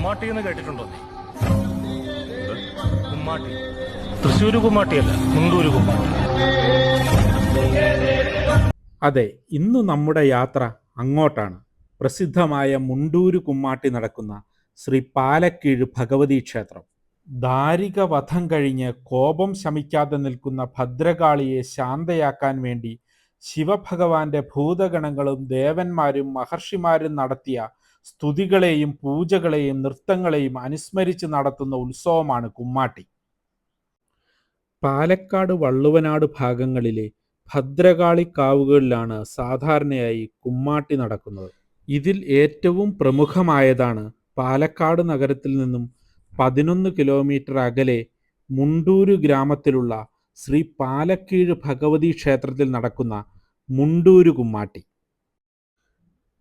കുമ്മാട്ടി എന്ന് കേട്ടിട്ടുണ്ടോ നീ? കുമ്മാട്ടി തൃശ്ശൂര് കുമ്മാട്ടിയല്ല, മുണ്ടൂര് കുമ്മാട്ടി. അതെ, ഇന്ന് നമ്മുടെ യാത്ര അങ്ങോട്ടാണ്. പ്രസിദ്ധമായ മുണ്ടൂര് കുമ്മാട്ടി നടക്കുന്ന ശ്രീ പാലക്കീഴ് ഭഗവതി ക്ഷേത്രം. ദാരിക വധം കഴിഞ്ഞ് കോപം ശമിക്കാതെ നിൽക്കുന്ന ഭദ്രകാളിയെ ശാന്തയാക്കാൻ വേണ്ടി ശിവഭഗവാന്റെ ഭൂതഗണങ്ങളും ദേവന്മാരും മഹർഷിമാരും നടത്തിയ സ്തുതികളെയും പൂജകളെയും നൃത്തങ്ങളെയും അനുസ്മരിച്ച് നടത്തുന്ന ഉത്സവമാണ് കുമ്മാട്ടി. പാലക്കാട് വള്ളുവനാട് ഭാഗങ്ങളിലെ ഭദ്രകാളി കാവുകളിലാണ് സാധാരണയായി കുമ്മാട്ടി നടക്കുന്നത്. ഇതിൽ ഏറ്റവും പ്രമുഖമായതാണ് പാലക്കാട് നഗരത്തിൽ നിന്നും 11 കിലോമീറ്റർ അകലെ മുണ്ടൂര് ഗ്രാമത്തിലുള്ള ശ്രീ പാലക്കീഴ് ഭഗവതി ക്ഷേത്രത്തിൽ നടക്കുന്ന മുണ്ടൂര് കുമ്മാട്ടി.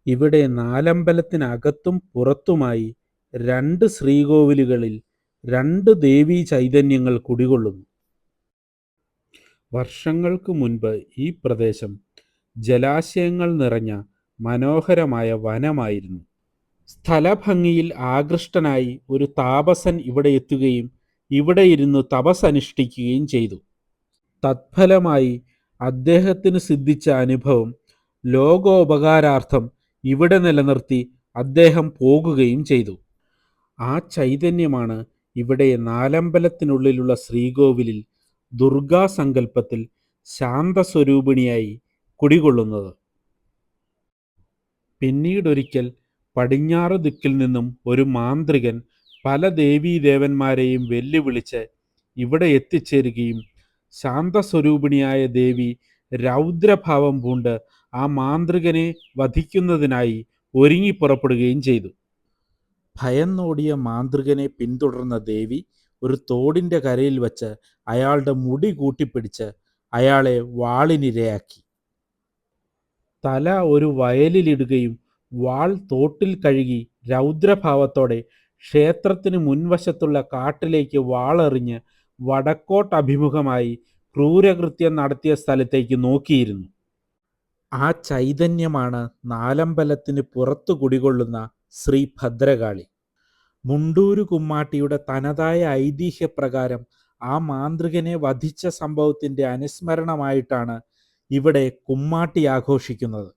ഇവിടെ നാലമ്പലത്തിനകത്തും പുറത്തുമായി 2 ശ്രീകോവിലുകളിൽ 2 ദേവീ ചൈതന്യങ്ങൾ കുടികൊള്ളുന്നു. വർഷങ്ങൾക്ക് മുൻപ് ഈ പ്രദേശം ജലാശയങ്ങൾ നിറഞ്ഞ മനോഹരമായ വനമായിരുന്നു. സ്ഥലഭംഗിയിൽ ആകൃഷ്ടനായി ഒരു താപസൻ ഇവിടെ എത്തുകയും ഇവിടെ ഇരുന്ന് തപസ്സനുഷ്ഠിക്കുകയും ചെയ്തു. തത്ഫലമായി അദ്ദേഹത്തിന് സിദ്ധിച്ച അനുഭവം ലോകോപകാരാർത്ഥം ഇവിടെ നിലനിർത്തി അദ്ദേഹം പോകുകയും ചെയ്തു. ആ ചൈതന്യമാണ് ഇവിടെ നാലമ്പലത്തിനുള്ളിലുള്ള ശ്രീകോവിലിൽ ദുർഗാസങ്കല്പത്തിൽ ശാന്തസ്വരൂപിണിയായി കുടികൊള്ളുന്നത്. പിന്നീടൊരിക്കൽ പടിഞ്ഞാറ് ദിക്കിൽ നിന്നും ഒരു മാന്ത്രികൻ പല ദേവീദേവന്മാരെയും വെല്ലുവിളിച്ച് ഇവിടെ എത്തിച്ചേരുകയും ശാന്തസ്വരൂപിണിയായ ദേവി രൗദ്രഭാവം പൂണ്ട് ആ മാന്ത്രികനെ വധിക്കുന്നതിനായി ഒരുങ്ങിപ്പുറപ്പെടുകയും ചെയ്തു. ഭയന്നോടിയ മാന്ത്രികനെ പിന്തുടർന്ന ദേവി ഒരു തോടിൻ്റെ കരയിൽ വച്ച് അയാളുടെ മുടി കൂട്ടിപ്പിടിച്ച് അയാളെ വാളിനിരയാക്കി. തല ഒരു വയലിലിടുകയും വാൾ തോട്ടിൽ കഴുകി രൗദ്രഭാവത്തോടെ ക്ഷേത്രത്തിന് മുൻവശത്തുള്ള കാട്ടിലേക്ക് വാളെറിഞ്ഞ് വടക്കോട്ടഭിമുഖമായി ക്രൂരകൃത്യം നടത്തിയ സ്ഥലത്തേക്ക് നോക്കിയിരുന്നു. ആ ചൈതന്യമാണ് നാലമ്പലത്തിന് പുറത്തു കുടികൊള്ളുന്ന ശ്രീ ഭദ്രകാളി. മുണ്ടൂര് കുമ്മാട്ടിയുടെ തനതായ ഐതിഹ്യപ്രകാരം ആ മാന്ത്രികനെ വധിച്ച സംഭവത്തിൻ്റെ അനുസ്മരണമായിട്ടാണ് ഇവിടെ കുമ്മാട്ടി ആഘോഷിക്കുന്നത്.